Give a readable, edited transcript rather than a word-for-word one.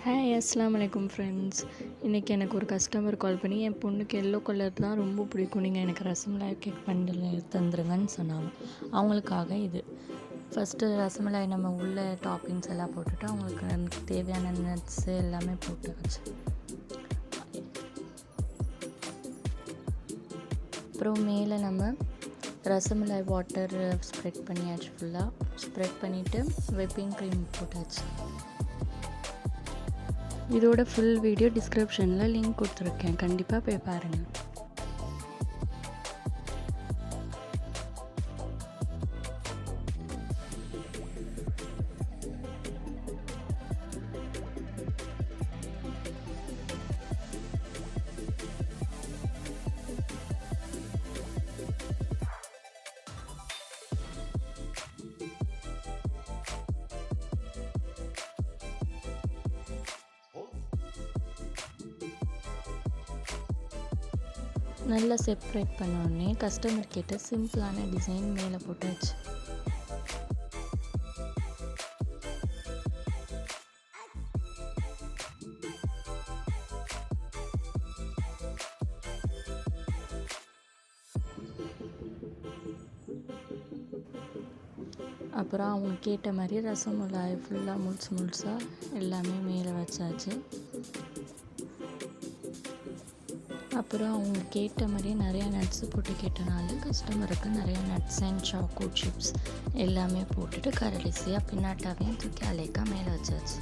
Hi அஸ்ஸலாமு அலைக்கும் friends. இன்றைக்கி எனக்கு ஒரு கஸ்டமர் கால் பண்ணி என் பொண்ணுக்கு எல்லோ கலர் தான் ரொம்ப பிடிக்கும், நீங்கள் எனக்கு ரசமலாய் கேக் பண்டில் தந்துருங்கன்னு சொன்னாங்க. அவங்களுக்காக இது ஃபஸ்ட்டு ரசமலாய் நம்ம உள்ள டாப்பிங்ஸ் எல்லாம் போட்டுட்டு அவங்களுக்கு நமக்கு தேவையான நட்ஸு எல்லாமே போட்டு வச்சு, அப்புறம் மேலே நம்ம ரசமலாய் வாட்டர் ஸ்ப்ரெட் பண்ணியாச்சு. ஃபுல்லாக ஸ்ப்ரெட் பண்ணிவிட்டு விப்பிங் க்ரீம் போட்டாச்சு. இதோட ஃபுல் வீடியோ டிஸ்கிரிப்ஷனில் லிங்க் கொடுத்துருக்கேன், கண்டிப்பாக போய் பாருங்கள். நல்லா செப்ரேட் பண்ண உடனே கஸ்டமர் கிட்ட சிம்பிளான டிசைன் மேலே போட்டாச்சு. அப்புறம் அவங்க கேட்ட மாதிரி ரசமலாய் ஃபுல்லாக முழுசாக எல்லாமே மேலே வச்சாச்சு. அப்புறம் அவங்க கேட்ட மாதிரியே நிறையா நட்ஸு போட்டு கேட்டனால கஸ்டமருக்கு நிறையா நட்ஸ் அண்ட் சாக்கோ சிப்ஸ் எல்லாமே போட்டுட்டு கரடிசியாக பின்னாட்டாவையும் தூக்கி அலேக்கா மேலே வச்சாச்சு.